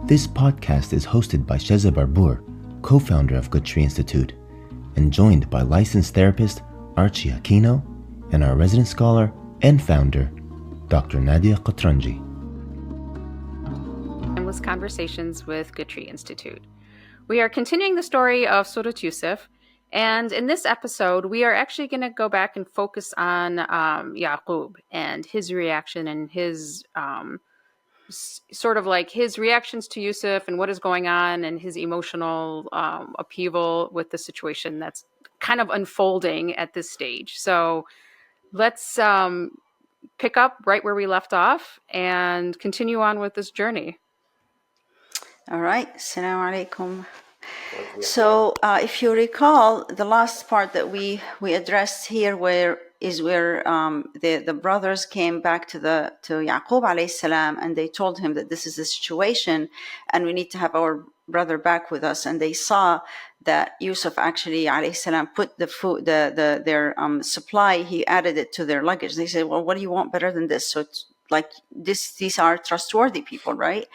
This podcast is hosted by Sheza Barbour, co-founder of Good Tree Institute, and joined by licensed therapist Archie Aquino and our resident scholar and founder, Dr. Nadia Qatranji. Endless Conversations with Good Tree Institute. We are continuing the story of Prophet Yusuf, and in this episode, we are actually going to go back and focus on Yaqub and his reaction and his sort of like his reactions to Yusuf and what is going on and his emotional upheaval with the situation that's kind of unfolding at this stage. So let's pick up right where we left off and continue on with this journey. All right. Assalamu alaikum. So if you recall, the last part that we addressed here where the brothers came back to Yaqub alayhi salam, and they told him that this is the situation and we need to have our brother back with us. And they saw that Yusuf actually alayhi salam put the food, their supply, he added it to their luggage. They said, well, what do you want better than this? So it's like these are trustworthy people, right?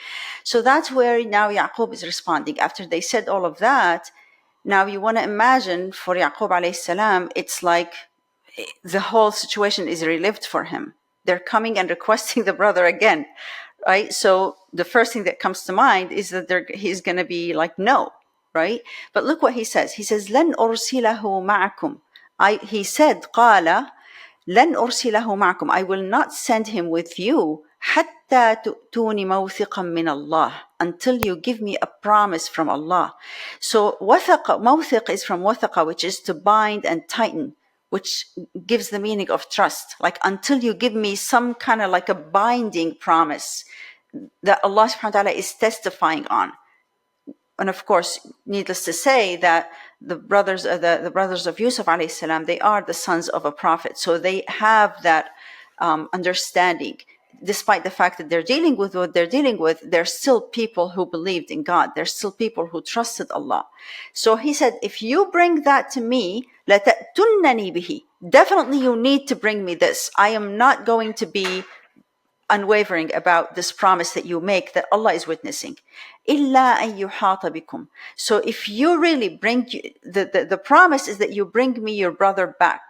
So that's where now Yaqub is responding. After they said all of that, now you want to imagine for Yaqub alayhi salam, it's like the whole situation is relived for him. They're coming and requesting the brother again, right? So the first thing that comes to mind is that he's going to be like, no, right? But look what he says. He says, لن أرسله معكم. He said, قال لن أرسله معكم. I will not send him with you حتى تؤتوني موثقا من الله, until you give me a promise from Allah. So موثق is from وثق, which is to bind and tighten, which gives the meaning of trust. Like until you give me some kind of like a binding promise that Allah subhanahu wa ta'ala is testifying on. And of course, needless to say that the brothers of Yusuf alayhi salam, they are the sons of a prophet. So they have that understanding. Despite the fact that they're dealing with what they're dealing with, they're still people who believed in God. They're still people who trusted Allah. So he said, if you bring that to me, لَتَأْتُنَّنِي بِهِ. Definitely you need to bring me this. I am not going to be unwavering about this promise that you make that Allah is witnessing. إِلَّا أَن يُحَاطَ بِكُمْ. So if you really bring, the promise is that you bring me your brother back.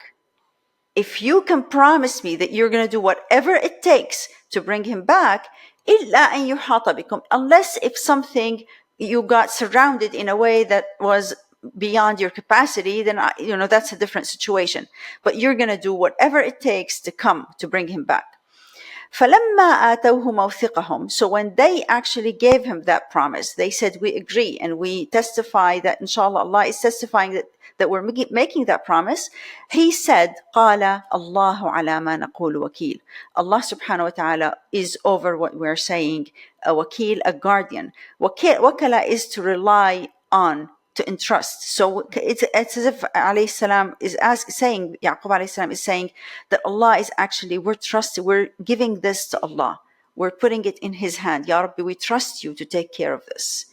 If you can promise me that you're going to do whatever it takes to bring him back, إِلَّا أَن يُحَاطَ بِكُمْ. Unless if something, you got surrounded in a way that was beyond your capacity, then that's a different situation. But you're going to do whatever it takes to come to bring him back. فَلَمَّا آتَوْهُ مَوْثِقَهُمْ. So when they actually gave him that promise, they said, we agree and we testify that inshallah Allah is testifying that we're making that promise. He said, قَالَ اللَّهُ عَلَى مَا نَقُولُ وَكِيلٌ. Allah subhanahu wa ta'ala is over what we're saying. A wakil, a guardian. Wakala is to rely on, to entrust. So it's as if alayhi salam is saying, Yaqub alayhi salam is saying that Allah is actually, we're giving this to Allah. We're putting it in his hand. Ya Rabbi, we trust you to take care of this.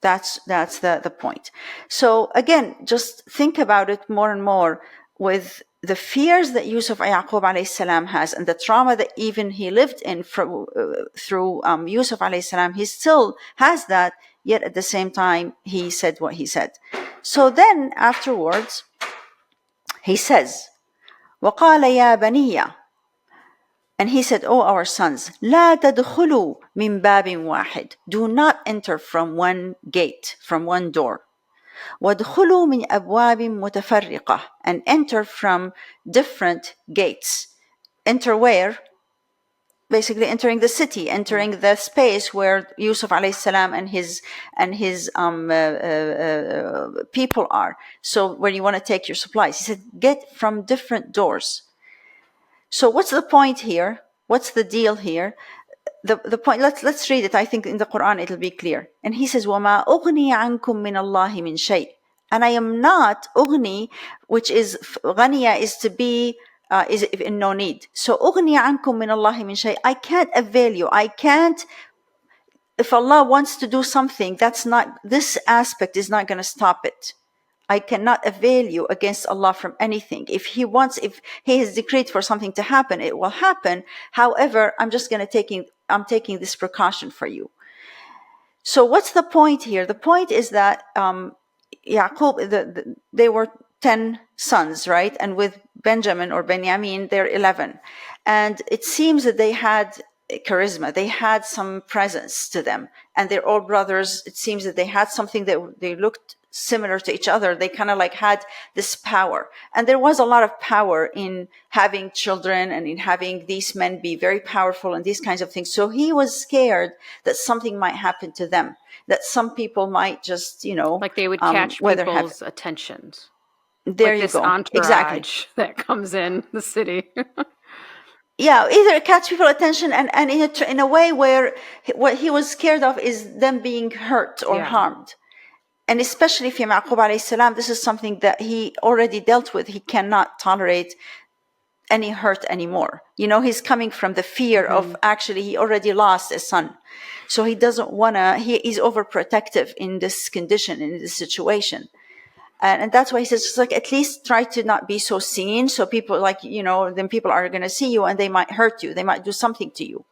That's the point. So again, just think about it more and more with the fears that Yusuf Yaqub alayhi salam has and the trauma that even he lived in through Yusuf alayhi salam. He still has that. Yet at the same time, he said what he said. So then afterwards, he says, وَقَالَ يَا بَنِيَّ. And he said, oh, our sons, لَا تَدْخُلُوا مِنْ بَابٍ وَاحِدٍ. Do not enter from one gate, from one door. وَادْخُلُوا مِنْ أَبْوَابٍ مُتَفَرِّقَةٍ. And enter from different gates. Enter where? Basically entering the city, entering the space where Yusuf alayhi salam and his people are. So where you want to take your supplies. He said, get from different doors. So what's the point here? What's the deal here? The point, let's read it. I think in the Quran it'll be clear. And he says, وَمَا أُغْنِي عَنْكُم مِّنَ اللَّهِ مِنْ شَيْءٍ. And I am not ughni, which is ghaniya, is to be is in no need. So أغني عنكم من الله من شيء. I can't avail you. I can't. If Allah wants to do something, this aspect is not going to stop it. I cannot avail you against Allah from anything. If He has decreed for something to happen, it will happen. However, I'm taking this precaution for you. So what's the point here? The point is that Yaqub, they were 10 sons, right? And with Benjamin or Benjamin, they're 11. And it seems that they had charisma. They had some presence to them. And they're all brothers. It seems that they had something that they looked similar to each other. They kind of like had this power. And there was a lot of power in having children and in having these men be very powerful and these kinds of things. So he was scared that something might happen to them, that some people might just, like they would catch people's attentions. There like you this go. entourage Exactly. that comes in the city. Yeah, either catch people attention and in a way where what he was scared of is them being hurt or harmed. And especially for Yaqub alayhi salam, this is something that he already dealt with. He cannot tolerate any hurt anymore. He's coming from the fear of actually he already lost a son. So he doesn't he is overprotective in this condition, in this situation. And that's why he says, just like, at least try to not be so seen. So people then people are going to see you and they might hurt you. They might do something to you.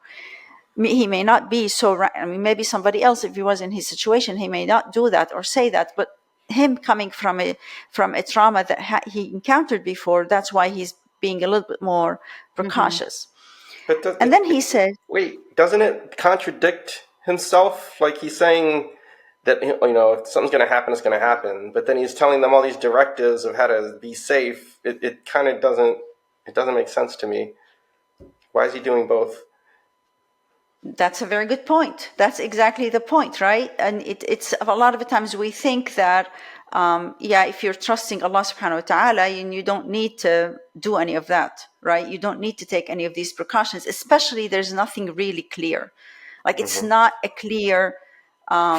He may not be so, maybe somebody else, if he was in his situation, he may not do that or say that, but him coming from a trauma that he encountered before, that's why he's being a little bit more precautious. But and then he said, wait, doesn't it contradict himself? Like he's saying that, if something's going to happen, it's going to happen. But then he's telling them all these directives of how to be safe. It kind of doesn't make sense to me. Why is he doing both? That's a very good point. That's exactly the point, right? And it's a lot of the times we think that, if you're trusting Allah subhanahu wa ta'ala, and you don't need to do any of that, right? You don't need to take any of these precautions, especially there's nothing really clear. Like it's not a clear...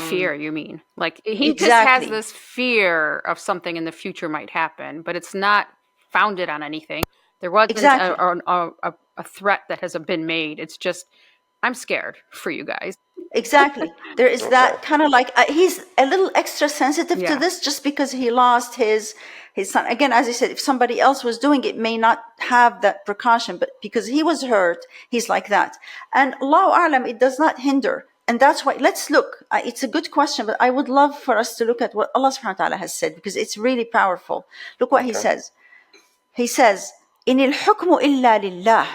fear, you mean? Like he just has this fear of something in the future might happen, but it's not founded on anything. There wasn't a threat that has been made. It's just, I'm scared for you guys. Exactly. There is that kind of like, he's a little extra sensitive to this just because he lost his son. Again, as I said, if somebody else was doing it, may not have that precaution, but because he was hurt, he's like that. And Allahu A'lam, it does not hinder. And that's why, let's look. It's a good question, but I would love for us to look at what Allah subhanahu wa ta'ala has said, because it's really powerful. Look what he says. He says, إِنِ الْحُكْمُ إِلَّا لِلَّهِ.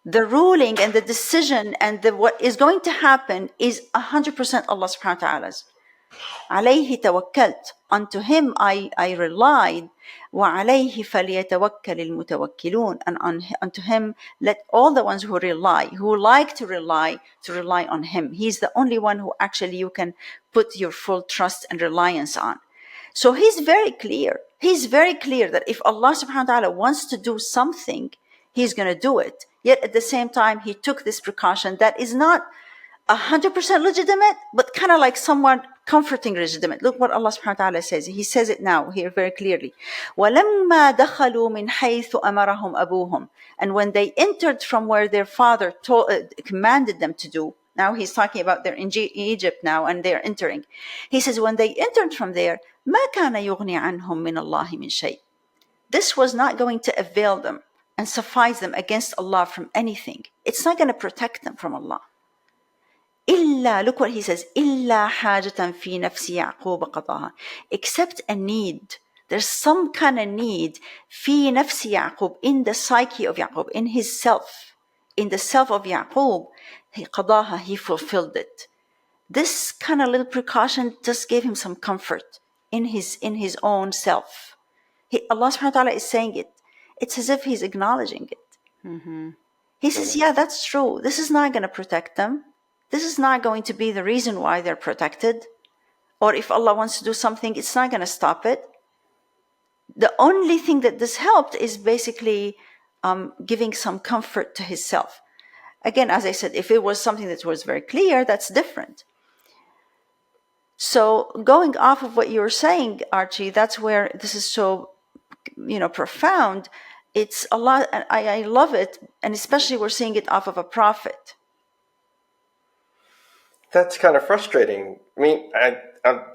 The ruling and the decision and what is going to happen is 100% Allah subhanahu wa ta'ala's. عليه توكلت. Unto him I relied. وعليه فليتوكل المتوكلون. And unto him let all the ones who like to rely on him. He's the only one who actually you can put your full trust and reliance on. So he's very clear. He's very clear that if Allah subhanahu wa ta'ala wants to do something, he's going to do it. Yet at the same time, he took this precaution that is not 100% legitimate, but kind of like somewhat comforting legitimate. Look what Allah subhanahu wa ta'ala says. He says it now here very clearly. وَلَمَّا دَخَلُوا مِنْ حَيْثُ أَمَرَهُمْ أَبُوهُم. And when they entered from where their father commanded them to do, now he's talking about they're in Egypt now and they're entering. He says, when they entered from there, مَا كَانَ يُغْنِي عَنْهُم مِّنَ اللَّهِ مِنْ شَيْءٍ. This was not going to avail them and suffice them against Allah from anything. It's not going to protect them from Allah. إِلَّا, look what he says, إِلَّا حَاجَةً فِي نَفْسِ يَعْقُوبَ قَضَاهَا. Except a need. There's some kind of need فِي نَفْسِ يَعْقُوب, in the psyche of Yaqub, in his self, in the self of Yaqub. قَضَاهَا, he fulfilled it. This kind of little precaution just gave him some comfort in his own self. Allah subhanahu wa ta'ala is saying it. It's as if he's acknowledging it. He says, yeah, that's true. This is not going to protect them. This is not going to be the reason why they're protected. Or if Allah wants to do something, it's not going to stop it. The only thing that this helped is basically giving some comfort to his self. Again, as I said, if it was something that was very clear, that's different. So going off of what you were saying, Archie, that's where this is so, profound. It's a lot. I love it. And especially we're seeing it off of a prophet. That's kind of frustrating. I mean,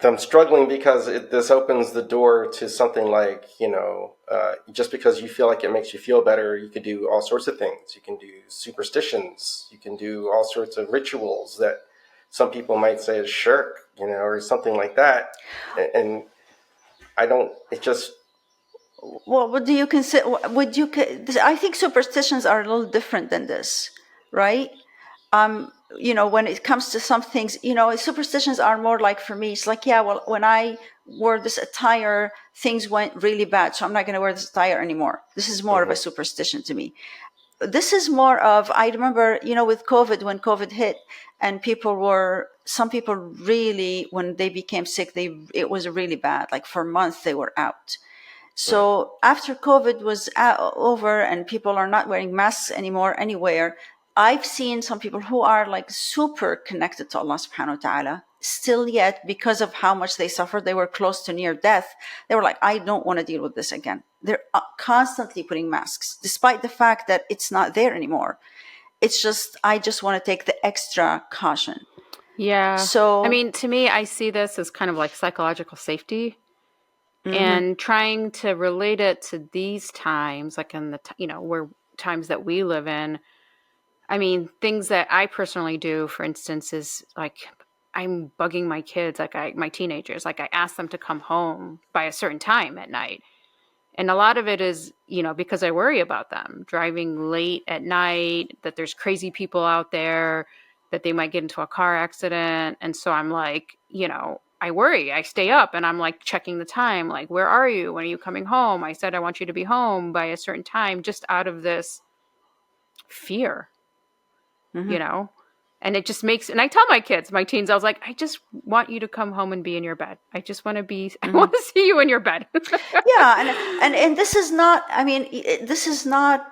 I'm struggling because this opens the door to something like, just because you feel like it makes you feel better, you could do all sorts of things. You can do superstitions. You can do all sorts of rituals that some people might say is shirk, or something like that. And I don't, it just... Well, what do you consider? I think superstitions are a little different than this, right? When it comes to some things, superstitions are more like, for me, it's like, yeah, well, when I wore this attire, things went really bad, so I'm not going to wear this attire anymore. This is more of a superstition to me. This is more of, I remember, with COVID, when COVID hit, and some people really, when they became sick, it was really bad. Like for months, they were out. So after COVID was over and people are not wearing masks anymore anywhere, I've seen some people who are like super connected to Allah subhanahu wa ta'ala, still yet, because of how much they suffered, they were close to near death. They were like, I don't want to deal with this again. They're constantly putting masks, despite the fact that it's not there anymore. It's just, I just want to take the extra caution. Yeah. So, I mean, to me, I see this as kind of like psychological safety. And trying to relate it to these times, like in the, where times that we live in. I mean, things that I personally do, for instance, is like I'm bugging my kids, like my teenagers, like I ask them to come home by a certain time at night. And a lot of it is, because I worry about them driving late at night, that there's crazy people out there, that they might get into a car accident. And so I'm like, I worry. I stay up and I'm like checking the time, like, where are you? When are you coming home? I said I want you to be home by a certain time, just out of this fear, And it just makes, and I tell my kids, my teens, I was like, I just want you to come home and be in your bed. I just want to be, I want to see you in your bed. Yeah. And this is not, I mean, this is not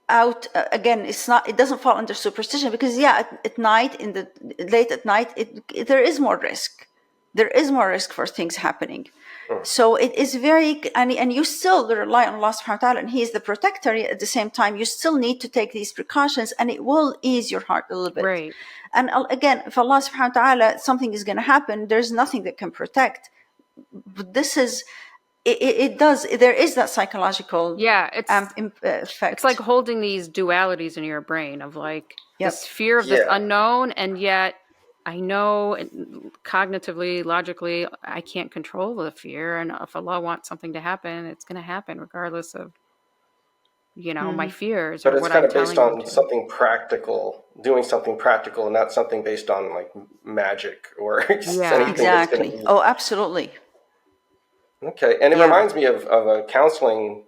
out, again, it doesn't fall under superstition, because at night, late at night, there is more risk. There is more risk for things happening. So it is very, and you still rely on Allah subhanahu wa ta'ala, and He is the protector. At the same time, you still need to take these precautions, and it will ease your heart a little bit. Right. And again, if Allah subhanahu wa ta'ala, something is going to happen, there's nothing that can protect. But this is, there is that psychological effect. It's like holding these dualities in your brain of like this fear of this unknown, and yet I know cognitively, logically, I can't control the fear. And if Allah wants something to happen, it's going to happen regardless of, my fears. But or it's what kind I'm of based telling on something practical, doing something practical, and not something based on like magic or anything. Exactly. Oh, absolutely. Okay. And it reminds me of a counseling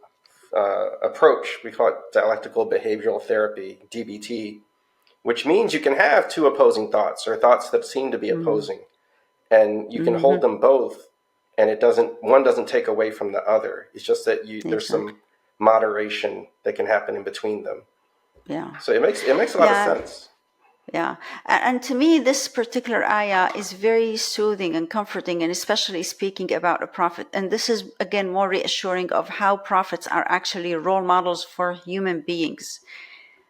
approach. We call it dialectical behavioral therapy, DBT, which means you can have two opposing thoughts, or thoughts that seem to be opposing, and you can hold them both, and one doesn't take away from the other. It's just that there's some moderation that can happen in between them. Yeah. So it makes a lot of sense. Yeah. And to me, this particular ayah is very soothing and comforting, and especially speaking about a prophet. And this is, again, more reassuring of how prophets are actually role models for human beings.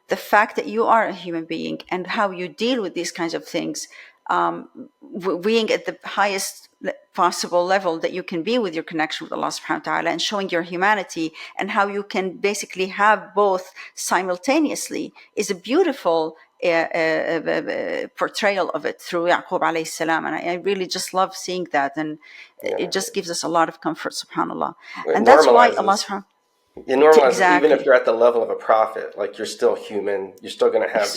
The fact that you are a human being and how you deal with these kinds of things, being at the highest possible level that you can be with your connection with Allah subhanahu wa ta'ala, and showing your humanity and how you can basically have both simultaneously, is a beautiful portrayal of it through Yaqub alayhi salam. And I really just love seeing that. And it just gives us a lot of comfort, subhanAllah. And that's why Allah subhanahu It normalizes, even if you're at the level of a prophet, like you're still human, you're still going to have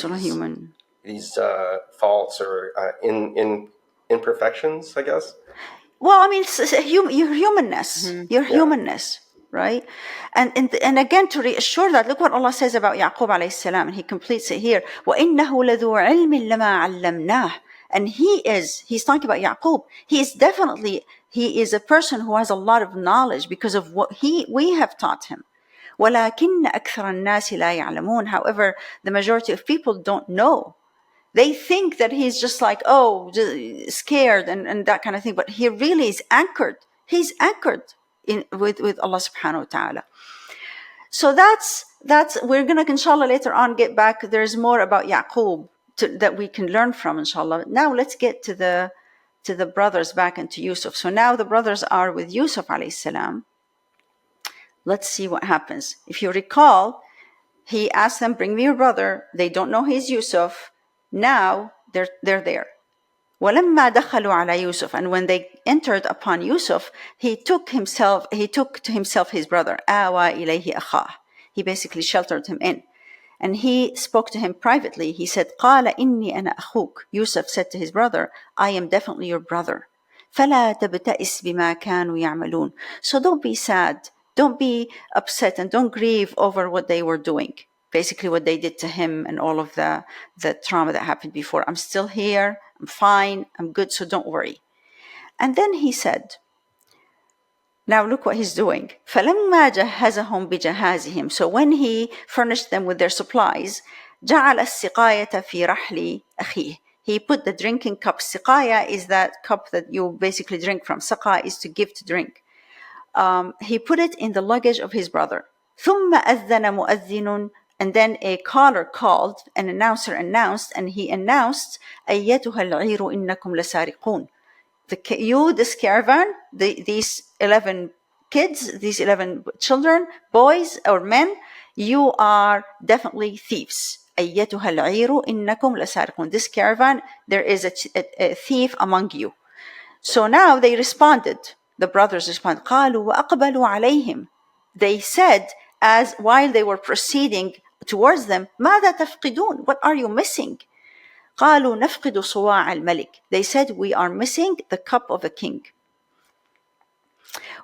these faults or imperfections, I guess. Well, I mean, it's your humanness, humanness, right? And again, to reassure that, look what Allah says about Yaqub alayhi salam, and He completes it here. وَإِنَّهُ لَذُو عِلْمٍ لَمَا عَلَّمْنَاهُ. And he's talking about Yaqub. He is a person who has a lot of knowledge because of what we have taught him. وَلَكِنَّ أَكْثَرَ النَّاسِ لَا يَعْلَمُونَ. However, the majority of people don't know. They think that he's just like, scared and that kind of thing. But he really is anchored. He's anchored with Allah subhanahu wa ta'ala. So that's we're going to, inshallah, later on get back. There's more about Yaqub that we can learn from, inshallah. Now let's get to the brothers back into Yusuf. So now the brothers are with Yusuf alayhi salam. Let's see what happens. If you recall, he asked them, bring me your brother. They don't know he's Yusuf. Now they're there. وَلَمَّا دَخَلُوا عَلَى يُوسُف, and when they entered upon Yusuf, he took to himself his brother. آوى إليه أخاه. He basically sheltered him in. And he spoke to him privately. He said, قال إني أنا أخوك. Yusuf said to his brother, I am definitely your brother. فلا تبتئس بما كانوا يعملون. So don't be sad, don't be upset, and don't grieve over what they were doing. Basically what they did to him and all of the trauma that happened before. I'm still here, I'm fine, I'm good, so don't worry. And then he said, now look what he's doing. فَلَمَّا جَهَّزَهُمْ بِجَهَازِهِمْ. So when he furnished them with their supplies, جَعَلَ السِّقَايَةَ فِي رَحْلِ أَخِيهِ. He put the drinking cup. Siqaya is that cup that you basically drink from. Saqa is to give to drink. He put it in the luggage of his brother. ثُمَّ أَذَّنَ مُؤَذِّنٌ. And then a caller called, an announcer announced, and he announced, أَيَّتُهَا الْعِيرُ إِنَّكُمْ لَسَارِقُونَ. This caravan, these 11 kids, these 11 children, boys or men, you are definitely thieves. أيتها العير إنكم لسارقون. This caravan, there is a thief among you. So now they responded. The brothers responded. قالوا وأقبلوا عليهم. They said, as while they were proceeding towards them, ماذا تفقدون? What are you missing? قالوا نفقد صواع الملك. They said, we are missing the cup of a king.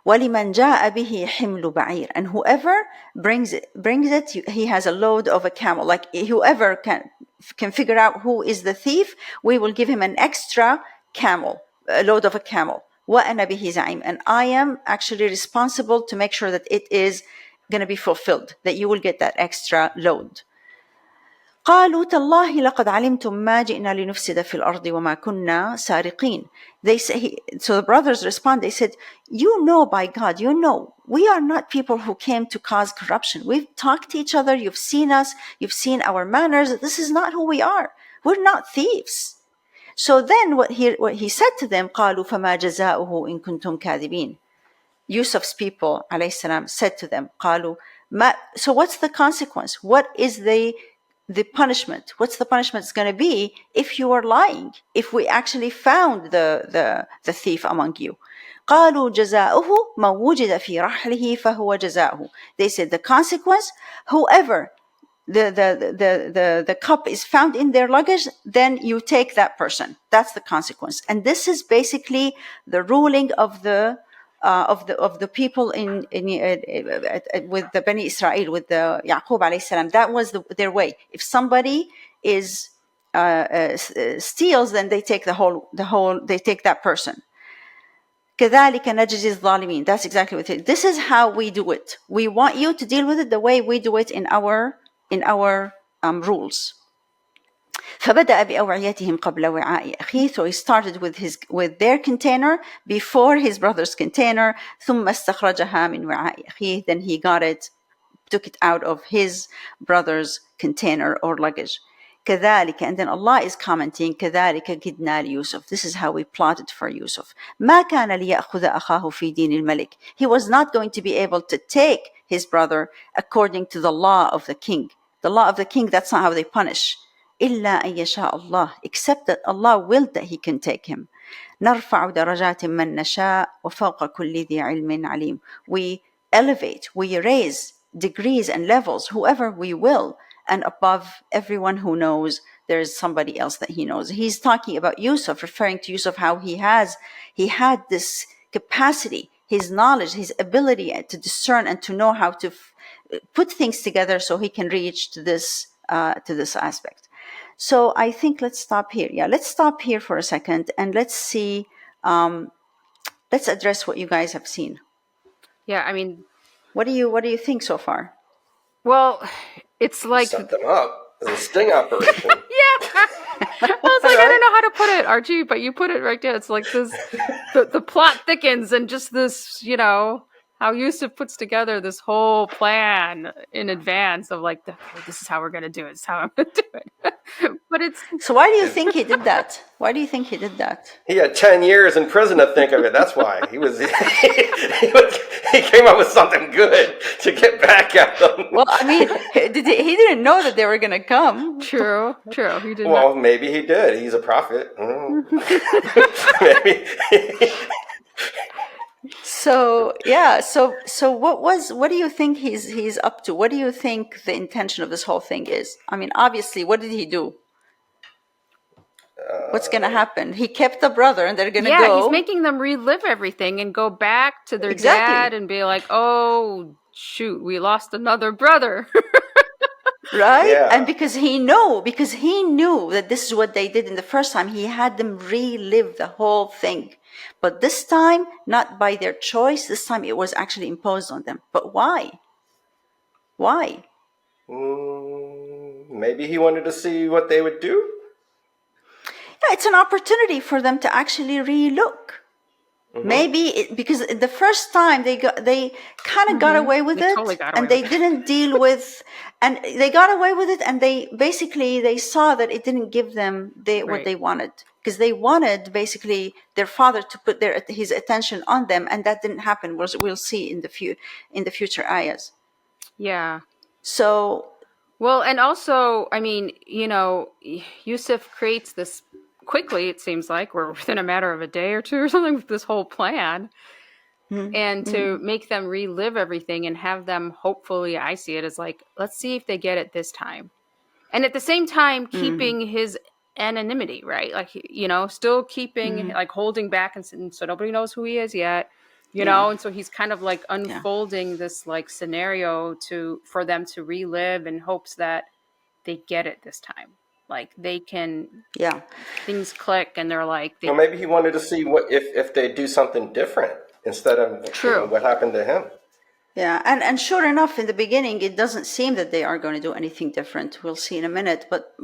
وَلِمَنْ جَاءَ بِهِ حِمْلُ بَعِيرٍ. And whoever brings it, he has a load of a camel. Like whoever can figure out who is the thief, we will give him an extra camel, a load of a camel. وَأَنَا بِهِ زَعِيمٌ. And I am actually responsible to make sure that it is going to be fulfilled, that you will get that extra load. قالوا تالله لقد علمتم ما جئنا لنفسد في الأرض وما كنا سارقين. They say, so the brothers respond, they said, you know, by God, you know, we are not people who came to cause corruption. We've talked to each other, you've seen us, you've seen our manners. This is not who we are. We're not thieves. So then what he said to them, قالوا فما جزاؤه إن كنتم كاذبين. Yusuf's people, alayhi salam, said to them, قالوا so what's the consequence? What is the punishment? What's the punishment is going to be if you are lying? If we actually found the thief among you? قالوا جزاؤه ما وجد في رحله فهو جزاؤه. They said the consequence, whoever the cup is found in their luggage, then you take that person. That's the consequence. And this is basically the ruling of the people with the Bani Israel, with the Yaqub alayhi salam. That was their way. If somebody is steals, then they take they take that person. كذلك نجزي الظالمين. That's exactly what it is. This is how we do it. We want you to deal with it the way we do it in our rules. فبدأ بأوعيتهم قبل وعاء أخيه. So he started with their container before his brother's container. ثم استخرجها من وعاء أخيه. Then he took it out of his brother's container or luggage. كذلك, and then Allah is commenting, كذلك كدنا ليوسف. This is how we plotted for Yusuf. ما كان ليأخذ أخاه في دين الملك. He was not going to be able to take his brother according to the law of the king. The law of the king, that's not how they punish. إلا أن يشاء الله, except that Allah willed that he can take him. نرفع درجات من نشاء وفوق كل ذي علم عليم. We elevate, we raise degrees and levels whoever we will, and above everyone who knows, there is somebody else that he knows. He's talking about Yusuf, referring to Yusuf, how he had this capacity, his knowledge, his ability to discern and to know how to put things together so he can reach to this aspect. So I think let's stop here. Yeah, let's stop here for a second and let's see, let's address what you guys have seen. Yeah, I mean, what do you think so far? Well, it's like set them up as a sting operation. Yeah, I was like, I don't know how to put it, Archie, but you put it right there. It's like this, the plot thickens, and just this, how Yusuf puts together this whole plan in advance of like, okay, this is how we're going to do it. This is how I'm going to do it. But it's... So why do you think he did that? Why do you think he did that? He had 10 years in prison to think of it. That's why he was. He came up with something good to get back at them. Well, I mean, he didn't know that they were going to come. True. He did Well, not. maybe he did. He's a prophet. Maybe. So yeah, so what do you think he's up to? What do you think the intention of this whole thing is? I mean, obviously, what did he do? What's going to happen? He kept the brother, and they're going to go. Yeah, he's making them relive everything and go back to their dad and be like, "Oh shoot, we lost another brother." Right? Yeah. And because he knew that this is what they did in the first time, he had them relive the whole thing. But this time, not by their choice, this time it was actually imposed on them. But why? Why? Maybe he wanted to see what they would do. Yeah, it's an opportunity for them to actually re-look. Maybe because the first time they kind of got away with They it, totally got and away they with it. didn't deal with, and they got away with it, and they saw that it didn't give them what Right. they wanted, because they wanted basically their father to put his attention on them, and that didn't happen. We'll see in the future ayahs. Yeah. So Well, and also, I mean, Yusuf creates this quickly, it seems like, or within a matter of a day or two or something, with this whole plan. And to make them relive everything and have them, hopefully, I see it as like, let's see if they get it this time. And at the same time, keeping his anonymity, right? Like, still keeping, like holding back, and so nobody knows who he is yet, Yeah. and so he's kind of like unfolding this like scenario for them to relive in hopes that they get it this time. Like they can, things click and they're like, Or maybe he wanted to see what if they do something different instead of what happened to him. Yeah, and sure enough, in the beginning, it doesn't seem that they are going to do anything different. We'll see in a minute. But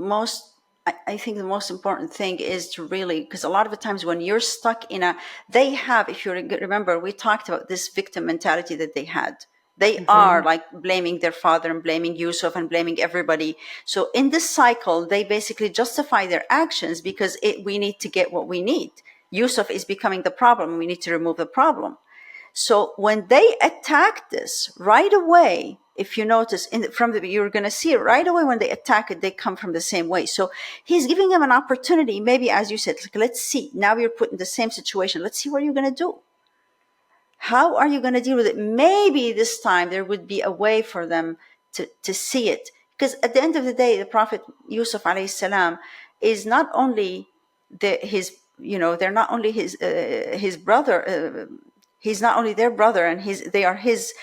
I think the most important thing is to really, because a lot of the times when you're stuck if you remember, we talked about this victim mentality that they had. They are like blaming their father and blaming Yusuf and blaming everybody. So in this cycle, they basically justify their actions because we need to get what we need. Yusuf is becoming the problem. We need to remove the problem. So when they attack this right away, if you notice you're going to see it right away when they attack it, they come from the same way. So he's giving them an opportunity, maybe as you said, like, let's see, now you're put in the same situation. Let's see what you're going to do. How are you going to deal with it? Maybe this time there would be a way for them to see it. Because at the end of the day, the Prophet Yusuf alayhi salam is not only they're not only his brother, he's not only their brother, and they are his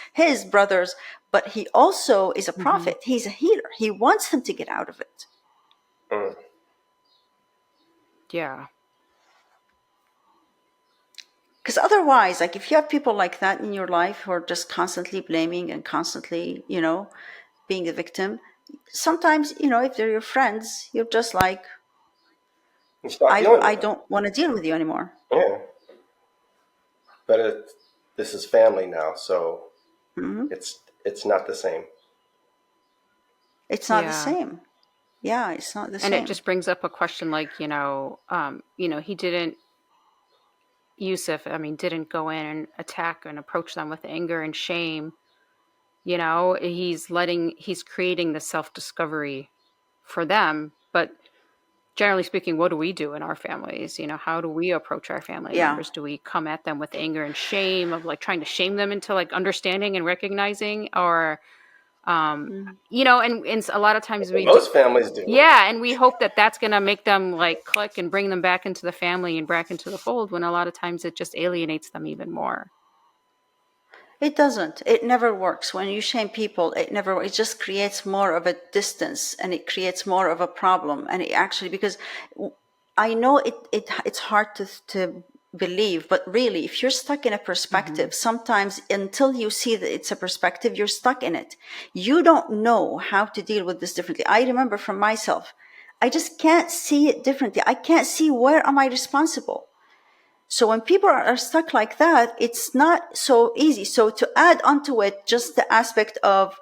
brothers, but he also is a prophet. He's a healer. He wants them to get out of it. Yeah. Because otherwise, like if you have people like that in your life who are just constantly blaming and constantly, being a victim, sometimes, if they're your friends, you're just like, I don't want to deal with you anymore. Yeah. But this is family now, so it's not the same. It's not the same. Yeah, it's not the same. And it just brings up a question like, Yusuf, didn't go in and attack and approach them with anger and shame. He's creating the self-discovery for them. But generally speaking, what do we do in our families? How do we approach our family members? Do we come at them with anger and shame, of like trying to shame them into like understanding and recognizing, or and a lot of times most families do. Yeah, and we hope that that's going to make them like click and bring them back into the family and back into the fold, when a lot of times it just alienates them even more. It doesn't. It never works. When you shame people, it just creates more of a distance, and it creates more of a problem. And it actually, because I know it's hard to believe, but really, if you're stuck in a perspective, sometimes until you see that it's a perspective, you're stuck in it. You don't know how to deal with this differently. I remember from myself, I just can't see it differently. I can't see where am I responsible. So when people are stuck like that, it's not so easy. So to add onto it just the aspect of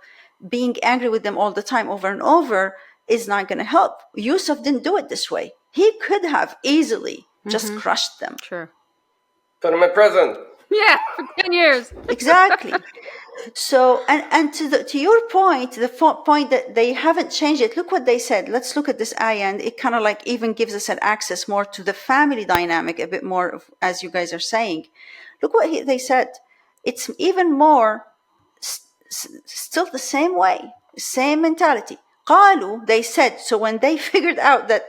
being angry with them all the time over and over is not going to help. Yusuf didn't do it this way. He could have easily just crushed them. Sure. Put him in prison. Yeah, for 10 years. Exactly. So, and to your point, the point that they haven't changed it. Look what they said. Let's look at this ayah, and it kind of like even gives us an access more to the family dynamic, a bit more, as you guys are saying. Look what they said. It's even more still the same way, same mentality. قالوا, they said. So when they figured out that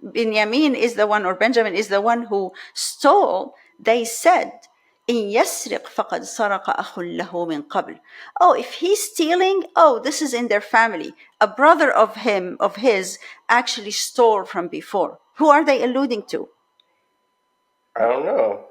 Benjamin is the one, or Benjamin is the one who stole, they said, إن يسرق فقد سرق أخ له من قبل. Oh, if he's stealing, oh, this is in their family. A brother of his, actually stole from before. Who are they alluding to? I don't know.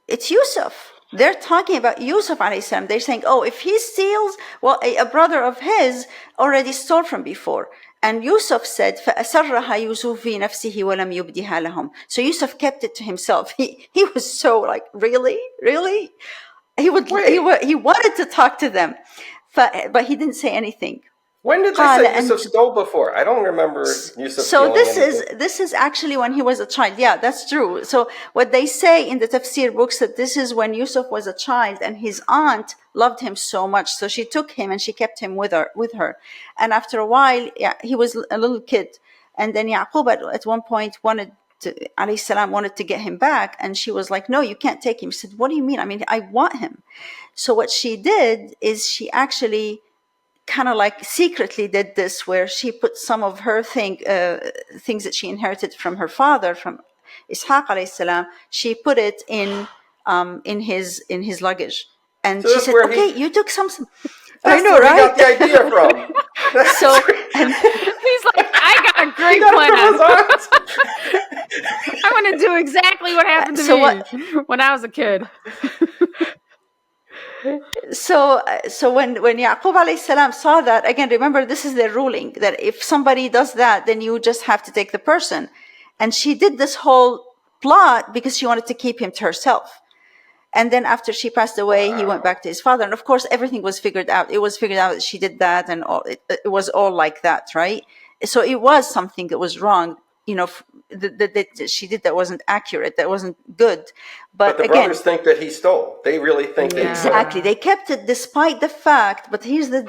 It's Yusuf. They're talking about Yusuf alayhi salam. They're saying, oh, if he steals, well, a brother of his already stole from before. And Yusuf said, فَأَسَرَّهَا يُوسُفُ فِي نَفْسِهِ وَلَمْ يُبْدِهَا لَهُمْ. So Yusuf kept it to himself. He was so like, really? He wanted to talk to them, but he didn't say anything. When did they say Yusuf stole before? I don't remember Yusuf stealing anything. This is actually when he was a child. Yeah, that's true. So what they say in the tafsir books, that this is when Yusuf was a child and his aunt loved him so much, so she took him and she kept him with her. And after a while, he was a little kid, and then Yaqub at one point wanted to get him back, and she was like, no, you can't take him. He said, what do you mean? I mean, I want him. So what she did is she actually kind of like secretly did this, where she put some of her things that she inherited from her father, from Ishaq alayhi salam. She put it in his luggage, and so she said, "Okay, you took some." I know, right? Got the idea from. So and he's like, I got a great plan. I want to do exactly what happened to me when I was a kid. So when Yaqub alayhi salam saw that, again, remember, this is their ruling, that if somebody does that, then you just have to take the person. And she did this whole plot because she wanted to keep him to herself. And then after she passed away, he went back to his father. And of course, everything was figured out. It was figured out that she did that, and it was all like that, right? So it was something that was wrong, that she did that wasn't accurate, that wasn't good. But the again, brothers think that he stole. They really think that he stole. Exactly. They kept it despite the fact, but here's the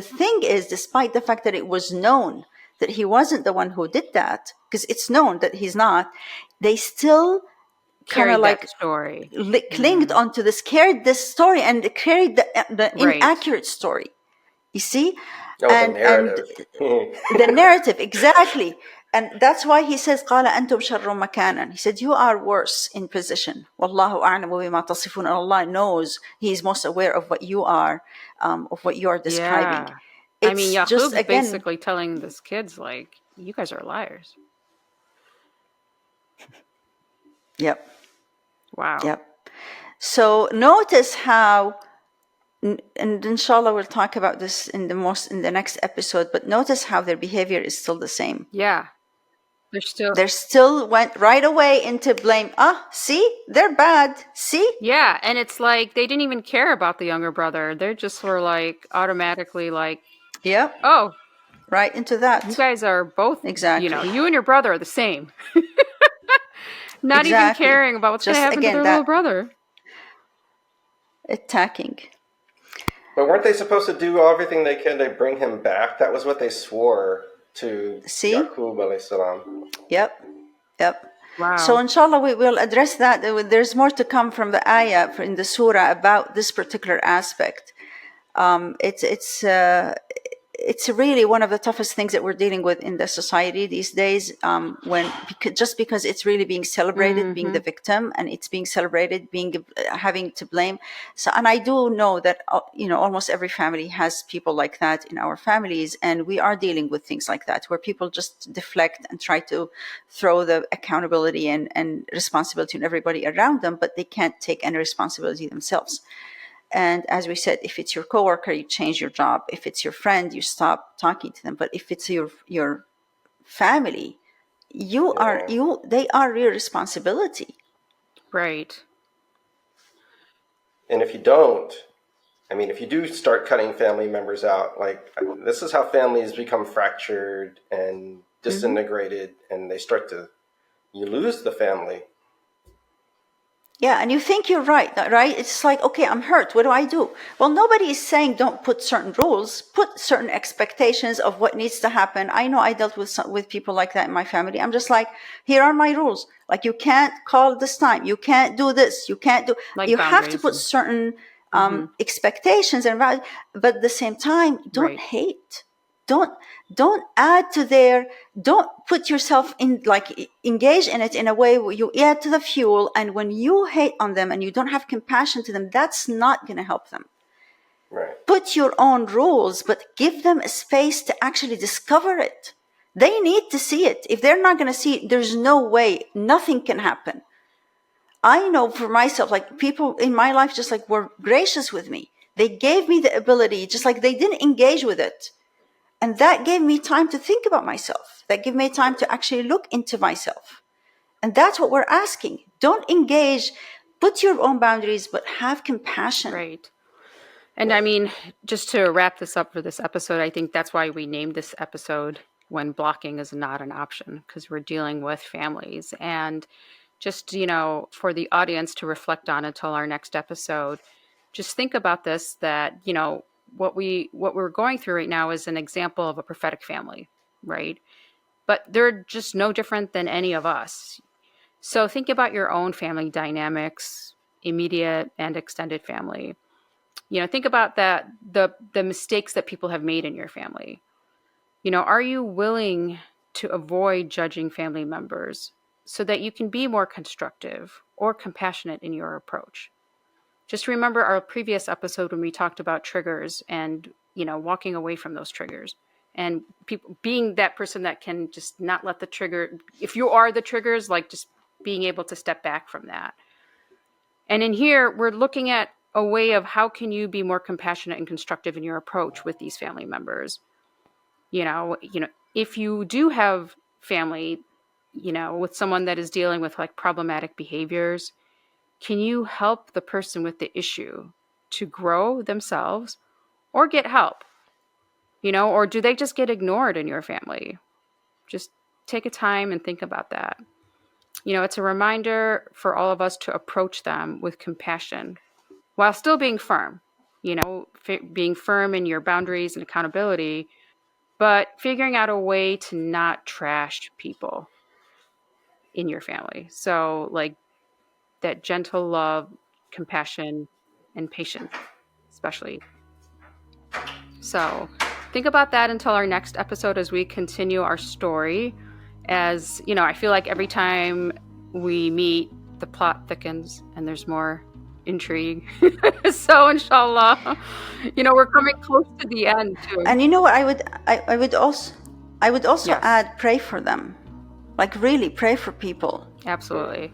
thing is, despite the fact that it was known that he wasn't the one who did that, because it's known that he's not, they still kind of like story clinged onto this, carried this story, and carried the inaccurate story. You see? The narrative. The narrative, exactly. And that's why he says, قَالَ أَنْتُمْ شَرٌّ مَكَانًا. He said, you are worse in position. وَاللَّهُ أَعْلَمُ بِمَا تَصِفُونَ. Allah knows. He is most aware of what you are, of what you are describing. Yeah. I mean, Yaqub is basically telling these kids, like, you guys are liars. Yep. Wow. Yep. So notice how, and inshallah we'll talk about this in the next episode, but notice how their behavior is still the same. Yeah. They still went right away into blame. See, they're bad. See? Yeah, and it's like they didn't even care about the younger brother. They just were like automatically like, yep. Oh, right into that. You guys are both, exactly. You and your brother are the same. Not even caring about what's going to happen to their little brother. Attacking. But weren't they supposed to do everything they can to bring him back? That was what they swore to Yaqub alayhi salam. Yep. Wow. So inshallah we will address that. There's more to come from the ayah in the surah about this particular aspect. It's really one of the toughest things that we're dealing with in the society these days, just because it's really being celebrated, being the victim, and it's being celebrated, having to blame. So, and I do know that almost every family has people like that in our families, and we are dealing with things like that where people just deflect and try to throw the accountability and responsibility on everybody around them, but they can't take any responsibility themselves. And as we said, if it's your coworker, you change your job. If it's your friend, you stop talking to them. But if it's your family, they are your responsibility. Right. And if you don't, I mean, if you do start cutting family members out, like this is how families become fractured and disintegrated, and they start to, you lose the family. Yeah, and you think you're right? It's like, okay, I'm hurt. What do I do? Well, nobody is saying don't put certain rules, put certain expectations of what needs to happen. I know I dealt with people like that in my family. I'm just like, here are my rules. Like, you can't call this time. You can't do this. You can't do. Like you have to boundaries put certain expectations and values, but at the same time, don't hate. Don't add to their, don't put yourself in, like, engage in it in a way where you add to the fuel, and when you hate on them and you don't have compassion to them, that's not going to help them. Right. Put your own rules, but give them a space to actually discover it. They need to see it. If they're not going to see it, there's no way, nothing can happen. I know for myself, like, people in my life just like were gracious with me. They gave me the ability, just like they didn't engage with it. And that gave me time to think about myself. That gave me time to actually look into myself. And that's what we're asking. Don't engage, put your own boundaries, but have compassion. Right. And I mean, just to wrap this up for this episode, I think that's why we named this episode When Blocking is Not an Option, because we're dealing with families. And just, for the audience to reflect on until our next episode, just think about this, that, what we're going through right now is an example of a prophetic family, right? But they're just no different than any of us. So think about your own family dynamics, immediate and extended family. Think about that, the mistakes that people have made in your family. Are you willing to avoid judging family members so that you can be more constructive or compassionate in your approach? Just remember our previous episode when we talked about triggers and, walking away from those triggers, and people being that person that can just not let the trigger, if you are the triggers, like just being able to step back from that. And in here, we're looking at a way of how can you be more compassionate and constructive in your approach with these family members. If you do have family, with someone that is dealing with like problematic behaviors, can you help the person with the issue to grow themselves or get help? Or do they just get ignored in your family? Just take a time and think about that. It's a reminder for all of us to approach them with compassion while still being firm, being firm in your boundaries and accountability, but figuring out a way to not trash people in your family. So like that gentle love, compassion, and patience, especially. So think about that until our next episode as we continue our story. As I feel like every time we meet, the plot thickens and there's more intrigue. So inshallah, we're coming close to the end too. And you know what, I would also yes. add, pray for them. Like, really pray for people. Absolutely.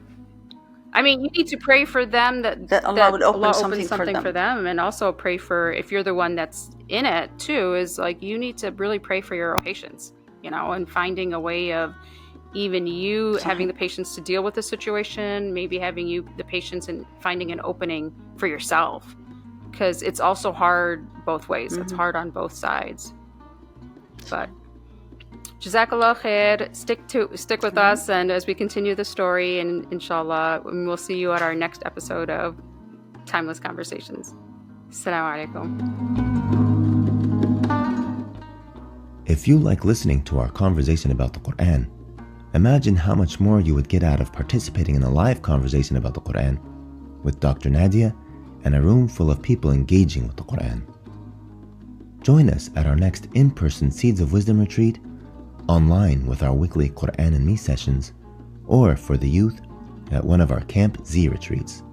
I mean, you need to pray for them that Allah would open Allah something for them, and also pray for, if you're the one that's in it too, is like you need to really pray for your own patience, and finding a way of even you having the patience to deal with the situation, maybe having the patience and finding an opening for yourself, because it's also hard both ways. It's hard on both sides. But Jazakallah khair. Stick with us, and as we continue the story, and inshallah, we'll see you at our next episode of Timeless Conversations. Assalamu alaikum. If you like listening to our conversation about the Quran, imagine how much more you would get out of participating in a live conversation about the Quran with Dr. Nadia and a room full of people engaging with the Quran. Join us at our next in-person Seeds of Wisdom retreat, online with our weekly Quran and Me sessions, or for the youth at one of our Camp Z retreats.